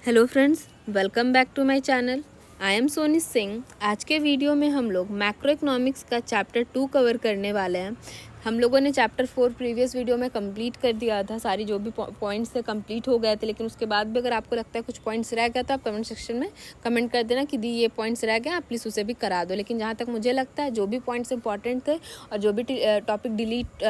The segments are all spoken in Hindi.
Hello friends, welcome back to my channel. I am Soni Singh. आज के वीडियो में हम लोग मैक्रो इकोनॉमिक्स का चैप्टर 2 कवर करने वाले हैं। हम लोगों ने चैप्टर 4 प्रीवियस वीडियो में कंप्लीट कर दिया था। सारी जो भी पॉइंट्स थे कंप्लीट हो गए थे, लेकिन उसके बाद भी अगर आपको लगता है कुछ पॉइंट्स रह गया तो आप कमेंट सेक्शन में कमेंट कर देना कि दी ये पॉइंट्स रह गए, आप प्लीज़ उसे भी करा दो। लेकिन जहाँ तक मुझे लगता है जो भी पॉइंट्स इंपॉर्टेंट थे और जो भी टॉपिक डिलीट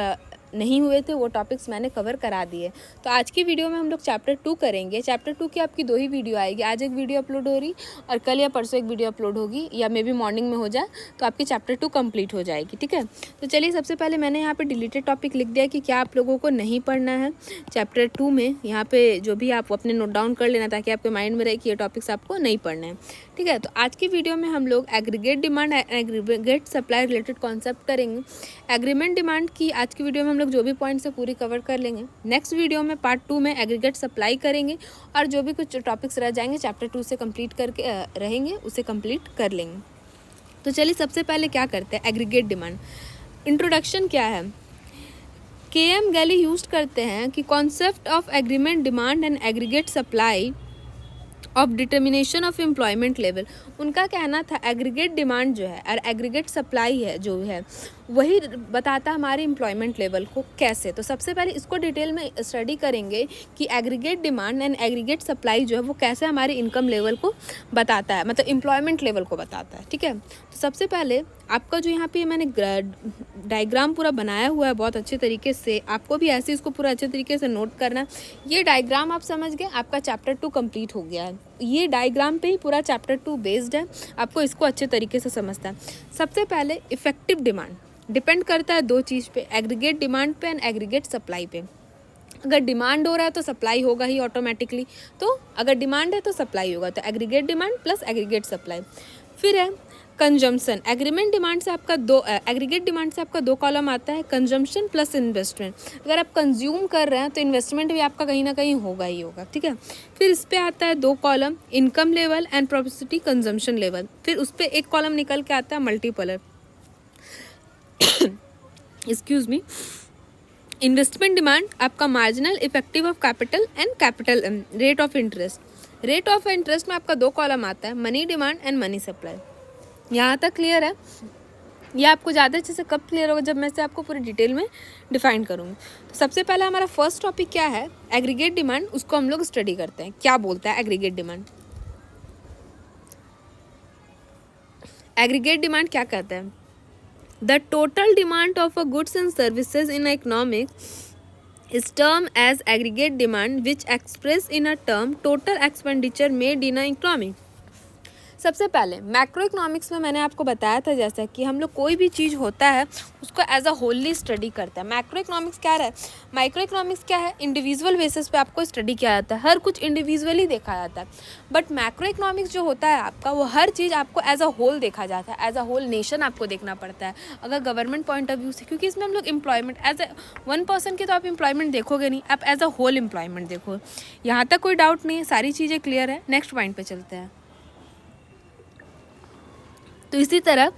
नहीं हुए थे वो टॉपिक्स मैंने कवर करा दिए। तो आज की वीडियो में हम लोग चैप्टर 2 करेंगे। चैप्टर 2 की आपकी 2 ही वीडियो आएगी। आज एक वीडियो अपलोड हो रही और कल या परसों एक वीडियो अपलोड होगी, या मे बी मॉर्निंग में हो जाए, तो आपकी चैप्टर 2 कंप्लीट हो जाएगी। ठीक है, तो चलिए सबसे पहले मैंने यहाँ पे डिलीटेड टॉपिक लिख दिया कि क्या आप लोगों को नहीं पढ़ना है चैप्टर 2 में। यहाँ पे जो भी आप अपने नोट डाउन कर लेना ताकि आपके माइंड में रहे कि ये टॉपिक्स आपको नहीं पढ़ने हैं। ठीक है, तो आज की वीडियो में हम लोग aggregate demand aggregate supply related concept करेंगे। एग्रीमेंट डिमांड की आज की वीडियो में हम लोग जो भी पॉइंट्स है पूरी कवर कर लेंगे। नेक्स्ट वीडियो में पार्ट 2 में एग्रीगेट सप्लाई करेंगे और जो भी कुछ टॉपिक्स रह जाएंगे चैप्टर 2 से कंप्लीट करके रहेंगे उसे कंप्लीट कर लेंगे। तो चलिए सबसे पहले क्या करते हैं, एग्रीगेट डिमांड। इंट्रोडक्शन क्या है, के.एम. गैली यूज करते हैं कि concept of agreement demand and aggregate supply of determination of employment level. उनका कहना था एग्रीगेट डिमांड जो है और एग्रीगेट सप्लाई है जो है वही बताता हमारे एम्प्लॉयमेंट लेवल को कैसे। तो सबसे पहले इसको डिटेल में स्टडी करेंगे कि aggregate demand and aggregate supply जो है वो कैसे हमारे इनकम लेवल को बताता है, मतलब एम्प्लॉयमेंट लेवल को बताता है। ठीक है, तो सबसे पहले आपका जो यहाँ पे मैंने डायग्राम पूरा बनाया हुआ है बहुत अच्छे तरीके से, आपको भी ऐसे इसको पूरा अच्छे तरीके से नोट करना। ये डायग्राम आप समझ गए, आपका चैप्टर 2 कंप्लीट हो गया है। ये डायग्राम पे ही पूरा चैप्टर 2 बेस्ड है, आपको इसको अच्छे तरीके से समझता है। सबसे पहले इफेक्टिव डिमांड डिपेंड करता है 2 चीज़ पे, एग्रीगेट डिमांड पे एंड एग्रीगेट सप्लाई पे। अगर डिमांड हो रहा है तो सप्लाई होगा ही ऑटोमेटिकली, तो अगर डिमांड है तो सप्लाई होगा, तो aggregate demand plus aggregate supply. फिर है कंजम्पशन। एग्रीमेंट डिमांड से आपका एग्रीगेट डिमांड से आपका 2 कॉलम आता है, कंजम्पशन प्लस इन्वेस्टमेंट। अगर आप कंज्यूम कर रहे हैं तो इन्वेस्टमेंट भी आपका कहीं ना कहीं होगा ही होगा। ठीक है, फिर इस पे आता है 2 column, income level and propensity consumption level. फिर उस पर 1 कॉलम निकल के आता है multiplier excuse me. Investment demand आपका marginal effective of capital and capital rate of interest. Rate of interest में आपका 2 कॉलम आता है, money demand and money supply. यहाँ तक क्लियर है? ये आपको ज़्यादा अच्छे से कब क्लियर होगा, जब मैं से आपको पूरी डिटेल में डिफाइन करूँगी। तो सबसे पहला हमारा फर्स्ट टॉपिक क्या है, एग्रीगेट डिमांड। उसको हम लोग स्टडी करते हैं, क्या बोलता है एग्रीगेट डिमांड। एग्रीगेट डिमांड क्या कहता है, the total demand of a goods and services in economics is termed as aggregate demand, which expressed in a term total expenditure made in a economy। सबसे पहले मैक्रो इकोनॉमिक्स में मैंने आपको बताया था जैसा कि हम लोग कोई भी चीज़ होता है उसको एज अ होली स्टडी करते हैं। मैक्रो इकोनॉमिक्स क्या है, माइक्रो इकोनॉमिक्स क्या है, इंडिविजुअल बेसिस पे आपको स्टडी किया जाता है, हर कुछ इंडिविजुअली देखा जाता है। बट मैक्रो इकोनॉमिक्स जो होता है आपका, वो हर चीज़ आपको एज अ होल देखा जाता है, एज अ होल नेशन आपको देखना पड़ता है अगर गवर्नमेंट पॉइंट ऑफ व्यू से, क्योंकि इसमें हम लोग एम्प्लॉयमेंट एज ए 1 पर्सन की तो आप एम्प्लॉयमेंट देखोगे नहीं, आप एज अ होल एम्प्लॉयमेंट देखो। यहाँ तक कोई डाउट नहीं है, सारी चीज़ें क्लियर है। नेक्स्ट पॉइंट पे चलते हैं। तो इसी तरह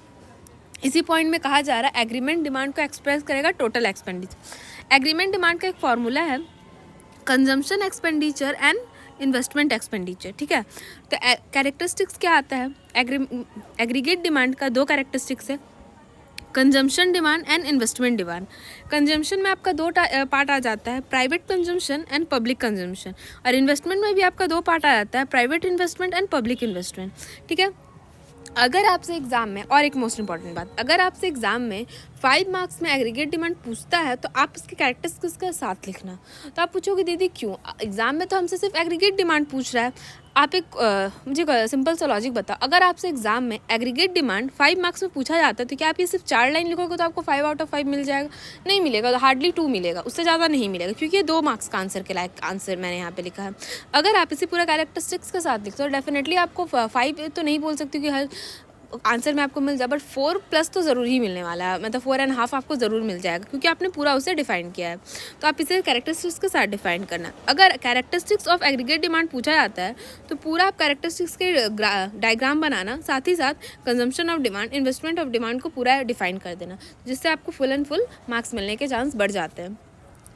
इसी पॉइंट में कहा जा रहा है एग्रीमेंट डिमांड को एक्सप्रेस करेगा टोटल एक्सपेंडिचर। एग्रीमेंट डिमांड का एक फॉर्मूला है consumption expenditure and investment expenditure. ठीक है, तो कैरेक्टरिस्टिक्स क्या आता है, एग्रीगेट डिमांड का 2 कैरेक्टरिस्टिक्स है, consumption demand and investment demand. Consumption में आपका 2 पार्ट आ जाता है, private consumption and public consumption. और इन्वेस्टमेंट में भी आपका 2 पार्ट आ जाता है, private investment and public investment. ठीक है, अगर आपसे एग्जाम में, और एक मोस्ट इंपॉर्टेंट बात, अगर आपसे एग्जाम में 5 मार्क्स में एग्रीगेट डिमांड पूछता है तो आप इसके कैरेक्टरिस्टिक्स के साथ लिखना। तो आप पूछोगे दीदी क्यों, एग्जाम में तो हमसे सिर्फ एग्रीगेट डिमांड पूछ रहा है। आप एक मुझे सिंपल सा लॉजिक बताओ, अगर आपसे एग्जाम में एग्रीगेट डिमांड 5 मार्क्स में पूछा जाता है तो क्या आप ये सिर्फ 4 लाइन लिखोगे तो आपको 5 आउट ऑफ 5 मिल जाएगा? नहीं मिलेगा, तो हार्डली 2 मिलेगा, उससे ज़्यादा नहीं मिलेगा, क्योंकि ये 2 मार्क्स का आंसर के लायक आंसर मैंने यहाँ पे लिखा है। अगर आप इसे पूरा कैरेक्टरिस्टिक्स के साथ लिखते हो तो डेफिनेटली आपको 5 तो नहीं बोल सकती कि हर आंसर में आपको मिल जाए, बट 4+ तो ज़रूर ही मिलने वाला है, मतलब 4.5 आपको ज़रूर मिल जाएगा, क्योंकि आपने पूरा उसे डिफाइन किया है। तो आप इसे कैरेक्टरिस्टिक्स के साथ डिफाइन करना। अगर कैरेक्टरिस्टिक्स ऑफ एग्रीगेट डिमांड पूछा जाता है तो पूरा आप कैरेक्टरिस्टिक्स के डायग्राम बनाना, साथ ही साथ consumption of demand, investment of demand को पूरा डिफाइन कर देना, जिससे आपको फुल एंड फुल मार्क्स मिलने के चांस बढ़ जाते हैं।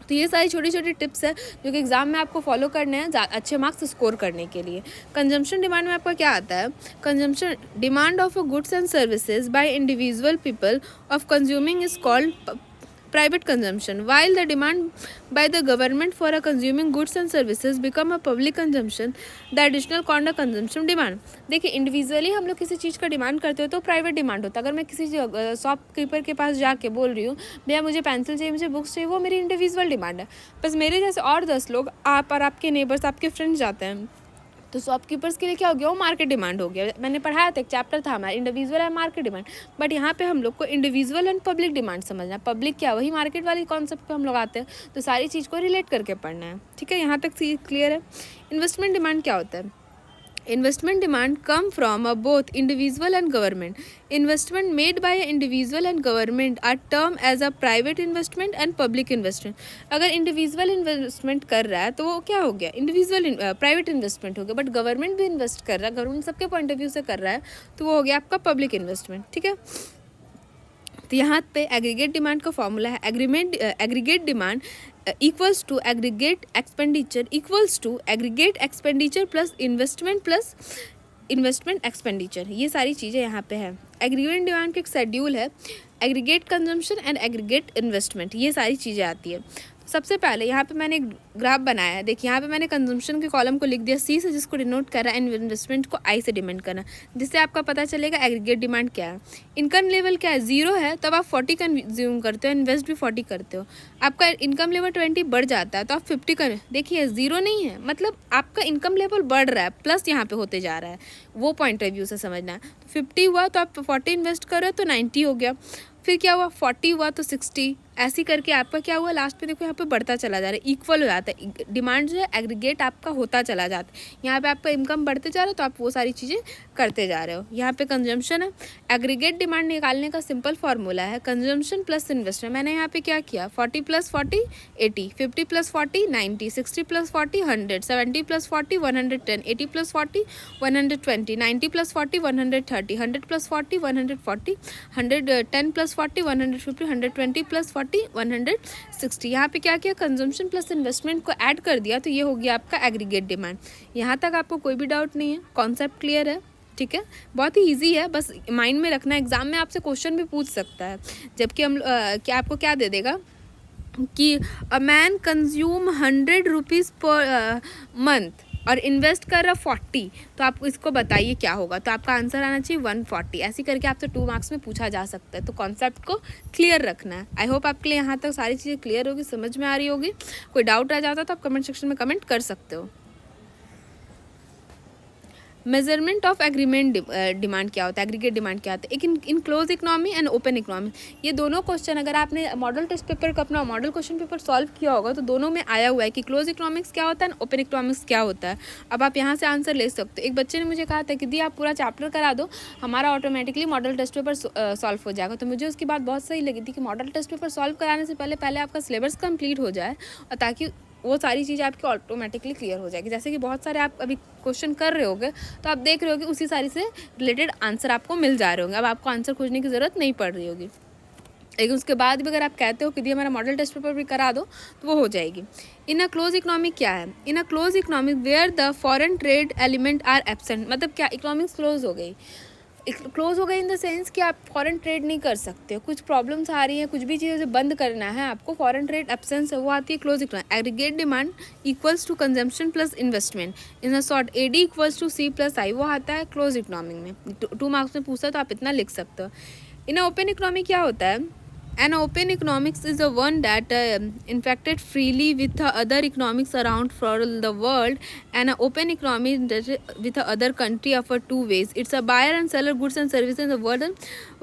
तो ये सारी छोटी छोटी टिप्स है जो कि एग्जाम में आपको फॉलो करने हैं अच्छे मार्क्स स्कोर करने के लिए। कंजम्पशन डिमांड में आपका क्या आता है? Consumption demand of goods and services by individual people of consuming is called private consumption, while the demand by the government for a consuming goods and services become a public consumption, the additional called a consumption demand। देखिए इंडिविजुअली हम लोग किसी चीज़ का डिमांड करते हो तो प्राइवेट डिमांड होता है। अगर मैं किसी शॉपकीपर के पास जाके बोल रही हूँ भैया मुझे पेंसिल चाहिए, मुझे बुक्स चाहिए, वो मेरी इंडिविजुअल डिमांड है। बस मेरे जैसे और 10 लोग, आप और आपके नेबर्स, आपके फ्रेंड्स जाते हैं, तो शॉपकीपर्स के लिए क्या हो गया? वो मार्केट डिमांड हो गया। मैंने पढ़ाया था, एक चैप्टर था हमारा individual and market demand, but यहाँ पे हम लोग को इंडिविजुअल एंड पब्लिक डिमांड समझना है। पब्लिक क्या, वही मार्केट वाली कॉन्सेप्ट पे हम लोग आते हैं, तो सारी चीज़ को रिलेट करके पढ़ना है। ठीक है, यहाँ तक क्लियर है। इन्वेस्टमेंट डिमांड क्या होता है? Investment demand come from both individual and government. Investment made by individual and government are termed as a private investment and public investment. अगर इंडिविजुअल इन्वेस्टमेंट कर रहा है तो वो क्या हो गया? इंडिविजुअल प्राइवेट इन्वेस्टमेंट हो गया। बट गवर्नमेंट भी इन्वेस्ट कर रहा है, गवर्नमेंट सबके पॉइंट ऑफ व्यू से कर रहा है, तो वो हो गया आपका पब्लिक इन्वेस्टमेंट। ठीक है, तो यहाँ पे एग्रीगेट डिमांड का फॉर्मूला है aggregate demand equals to aggregate expenditure equals to aggregate expenditure plus investment expenditure. ये सारी चीज़ें यहाँ पे है। एग्रीगेट डिमांड का एक शेड्यूल है, aggregate consumption and aggregate investment, ये सारी चीज़ें आती है। सबसे पहले यहाँ पे मैंने एक ग्राफ बनाया है। देखिए यहाँ पे मैंने कंजम्पशन के कॉलम को लिख दिया C से, जिसको डिनोट कर रहा है, इन्वेस्टमेंट को I से डिमांड करना, जिससे आपका पता चलेगा एग्रीगेट डिमांड क्या है। इनकम लेवल क्या है? 0 है, तब आप 40 कंज्यूम करते हो, इन्वेस्ट भी 40 करते हो। आपका इनकम लेवल 20 बढ़ जाता है तो आप 50 कर, देखिए 0 नहीं है, मतलब आपका इनकम लेवल बढ़ रहा है, प्लस यहाँ पे होते जा रहा है, वो पॉइंट ऑफ व्यू से समझना है। तो 50 हुआ तो आप 40 इन्वेस्ट करो तो 90 हो गया, फिर क्या हुआ 40 हुआ तो 60, ऐसी करके आपका क्या हुआ लास्ट पे देखो यहाँ पे बढ़ता चला जा रहा है, इक्वल हो जाता है। डिमांड जो है एग्रीगेट आपका होता चला जाता है। यहाँ पे आपका इनकम बढ़ते जा रहा है तो आप वो सारी चीज़ें करते जा रहे हो। यहाँ पे कंजम्पशन है। एग्रीगेट डिमांड निकालने का सिंपल फार्मूला है कंजम्पशन प्लस इन्वेस्टमेंट। मैंने यहाँ पे क्या किया 40 + 40 80, 50 + 40 90, 60 + 40 100, 70 + 40 110, 80 + 40 120, 90 + 40 130, 100 + 40 140, 110 + 40 150, 120 + 40 160। यहाँ पे क्या किया कंजम्पशन प्लस इन्वेस्टमेंट को ऐड कर दिया, तो ये हो गया आपका एग्रीगेट डिमांड। यहाँ तक आपको कोई भी डाउट नहीं है, कॉन्सेप्ट क्लियर है? ठीक है, बहुत ही इजी है, बस माइंड में रखना। एग्जाम में आपसे क्वेश्चन भी पूछ सकता है, जबकि हम क्या आपको क्या दे देगा कि a man consume 100 rupees per month और इन्वेस्ट कर रहा 40, तो आप इसको बताइए क्या होगा। तो आपका आंसर आना चाहिए 140। ऐसी करके आपसे 2 मार्क्स में पूछा जा सकता है, तो कॉन्सेप्ट को क्लियर रखना है। आई होप आपके लिए यहाँ तक सारी चीज़ें क्लियर होगी, समझ में आ रही होगी। कोई डाउट रह जाता तो आप कमेंट सेक्शन में कमेंट कर सकते हो। मेजरमेंट ऑफ एग्रीमेंट डिमांड क्या होता है, एग्रीगेट डिमांड क्या होता है? एक in close economy and open economy, ये दोनों क्वेश्चन अगर आपने मॉडल टेस्ट पेपर का अपना मॉडल क्वेश्चन पेपर सॉल्व किया होगा तो दोनों में आया हुआ है कि क्लोज इकोनॉमिक्स क्या होता है, ओपन इकोनॉमिक्स क्या होता है। अब आप यहाँ से आंसर ले सकते हो। एक बच्चे ने मुझे कहा था कि दी आप पूरा चैप्टर करा दो, हमारा automatically model test paper solve हो जाएगा। तो मुझे उसकी बात बहुत सही लगी थी कि मॉडल टेस्ट पेपर सॉल्व कराने से पहले आपका सिलेबस कंप्लीट हो जाए, और ताकि वो सारी चीज़ें आपकी ऑटोमेटिकली क्लियर हो जाएगी। जैसे कि बहुत सारे आप अभी क्वेश्चन कर रहे होगे तो आप देख रहे होगे उसी सारी से रिलेटेड आंसर आपको मिल जा रहे होंगे, अब आपको आंसर खोजने की ज़रूरत नहीं पड़ रही होगी। लेकिन उसके बाद भी अगर आप कहते हो कि दी हमारा मॉडल टेस्ट पेपर भी करा दो, तो वो हो जाएगी। इन अ क्लोज इकोनॉमिक क्या है? In a close economic where the foreign trade element are absent, मतलब क्या इकोनॉमिक्स क्लोज हो गई। क्लोज हो गई इन द सेंस कि आप फॉरेन ट्रेड नहीं कर सकते हो, कुछ प्रॉब्लम्स आ रही हैं, कुछ भी चीज़ें बंद करना है आपको, फॉरेन ट्रेड एब्सेंस है, वो आती है close economic. Aggregate demand equals to consumption plus investment in a short AD = C + I, वो आता है क्लोज इकोनॉमिक में। 2 मार्क्स में पूछा तो आप इतना लिख सकते हो। इन ओपन इकोनॉमी क्या होता है? An open economics is the one that interacted freely with the other economics around for the world, and an open economy with the other country offer 2 ways. It's a buyer and seller goods and services in the world and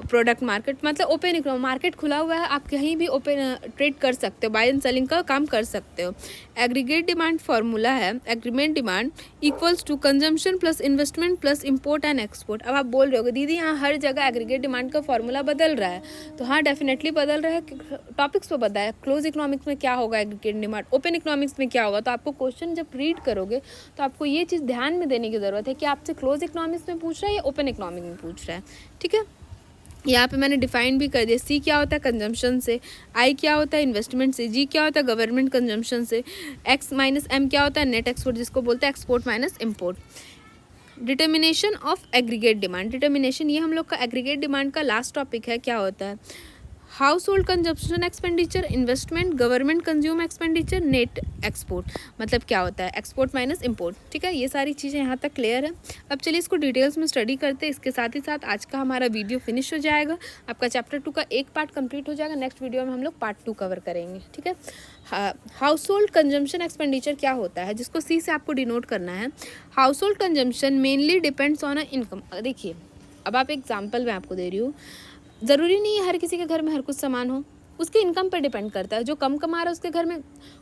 product market, मतलब ओपन इकोनॉमी, मार्केट खुला हुआ है, आप कहीं भी ओपन ट्रेड कर सकते हो, बाय एंड सेलिंग का काम कर सकते हो। एग्रीगेट डिमांड फार्मूला है agreement demand equals to consumption plus investment plus import and export. अब आप बोल रहे हो दीदी यहाँ हर जगह एग्रीगेट डिमांड का फार्मूला बदल रहा है, तो हाँ डेफिनेटली बदल रहा है, टॉपिक्स पे बताया क्लोज इकोनॉमिक्स में क्या होगा एग्रीगेट डिमांड, ओपन इकोनॉमिक्स में क्या होगा। तो आपको क्वेश्चन जब रीड करोगे तो आपको ये चीज़ ध्यान में देने की ज़रूरत है कि आपसे क्लोज इकोनॉमिक्स में पूछ रहा है या ओपन इकोनॉमिक में पूछ रहा है। ठीक है, यहाँ पे मैंने डिफाइन भी कर दिया। सी क्या होता है कंजम्पशन से, आई क्या होता है इन्वेस्टमेंट से, जी क्या होता है गवर्नमेंट कंजम्पशन से, एक्स माइनस एम क्या होता है नेट एक्सपोर्ट जिसको बोलते हैं export minus import. Determination of aggregate demand, determination ये हम लोग का एग्रीगेट डिमांड का लास्ट टॉपिक है। क्या होता है house hold consumption expenditure, investment, government consume expenditure, net export, मतलब क्या होता है एक्सपोर्ट माइनस इम्पोर्ट। ठीक है, ये सारी चीज़ें यहाँ तक क्लियर है। अब चलिए इसको डिटेल्स में स्टडी करते हैं। इसके साथ ही साथ आज का हमारा वीडियो फिनिश हो जाएगा। आपका चैप्टर 2 का एक पार्ट कंप्लीट हो जाएगा। नेक्स्ट वीडियो में हम लोग पार्ट 2 कवर करेंगे। ठीक है, हाउस होल्ड कंजम्पशन एक्सपेंडिचर क्या होता है जिसको सी से आपको डिनोट करना है। House hold consumption mainly depends on a income. देखिए अब आप एग्जाम्पल मैं आपको दे रही हूँ, ज़रूरी नहीं है हर किसी के घर में हर कुछ सामान हो, उसके इनकम पर डिपेंड करता है। जो कम कमा रहा है उसके घर में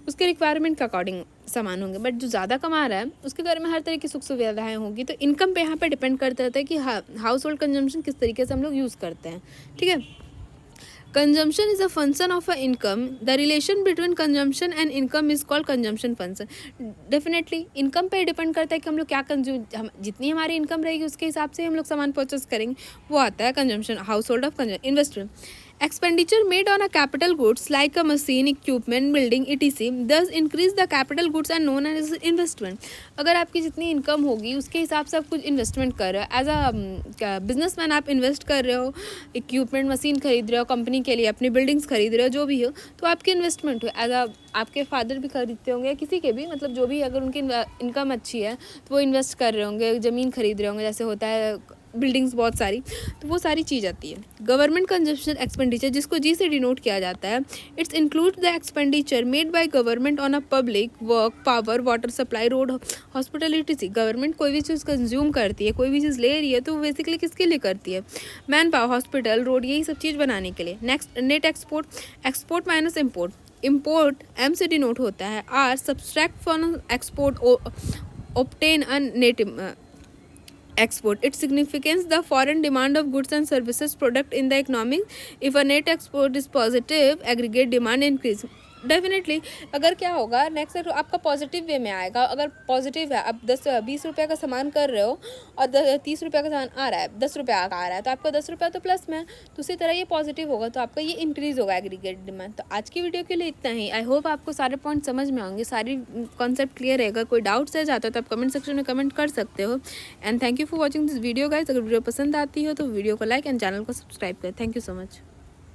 उसके रिक्वायरमेंट के अकॉर्डिंग सामान होंगे, बट जो ज़्यादा कमा रहा है उसके घर में हर तरह की सुख सुविधाएं होंगी। तो इनकम पे यहाँ पे डिपेंड करता है कि हाउस होल्ड कंजम्पशन किस तरीके से हम लोग यूज़ करते हैं। ठीक है, consumption is a function of a income, the relation between consumption and income is called consumption function. Definitely income पे डिपेंड करता है कि हम लोग क्या कंज्यूम, जितनी हमारी इनकम रहेगी उसके हिसाब से हम लोग सामान परचेस करेंगे, वो आता है consumption. House hold of investment, expenditure made on a capital goods like a machine, equipment, building etc. thus increase the capital goods and known as investment। अगर आपकी जितनी इनकम होगी उसके हिसाब से आप कुछ इन्वेस्टमेंट कर रहे हो, एज अ बिजनेसमैन आप इन्वेस्ट कर रहे हो, इक्विपमेंट मशीन खरीद रहे हो कंपनी के लिए, अपनी बिल्डिंग्स खरीद रहे हो, जो भी हो तो आपकी इन्वेस्टमेंट हो। एज अ आपके फादर भी खरीदते होंगे, किसी के भी, मतलब जो भी अगर उनकी इनकम अच्छी है तो वो इन्वेस्ट कर रहे होंगे, ज़मीन खरीद रहे होंगे, जैसे होता है बिल्डिंग्स बहुत सारी, तो वो सारी चीज़ आती है। गवर्नमेंट कंजम्पशन एक्सपेंडिचर जिसको जी से डिनोट किया जाता है, it's include the expenditure made by government on a public work, power, water supply, road, hospitality. Government कोई भी चीज़ कंज्यूम करती है, कोई भी चीज़ ले रही है तो बेसिकली किसके लिए करती है, मैन पावर, हॉस्पिटल, रोड, यही सब चीज़ बनाने के लिए। Next net export, export minus import. Import M से डिनोट होता है, are subtract from export obtain a net export, its significance the foreign demand of goods and services product in the economy, if a net export is positive aggregate demand increase। Definitely अगर क्या होगा नेक्स्ट आपका पॉजिटिव वे में आएगा। अगर पॉजिटिव है, अब 10-20 रुपये का सामान कर रहे हो और 30 रुपये का सामान आ रहा है, 10 रुपये का आ रहा है, तो आपका 10 रुपये तो प्लस में है, तो उसी तरह ये पॉजिटिव होगा तो आपका ये इंक्रीज़ होगा एग्रीगेट डिमांड। तो आज की वीडियो के लिए इतना ही। आई होप आपको सारे पॉइंट समझ में आएंगे, सारी कॉन्सेप्ट क्लियर रहेगा। कोई डाउट्स है जाता है तो आप कमेंट सेक्शन में कमेंट कर सकते हो। And thank you for watching this video guys. अगर वीडियो पसंद आती हो तो वीडियो को लाइक एंड चैनल को सब्सक्राइब करें। Thank you so much.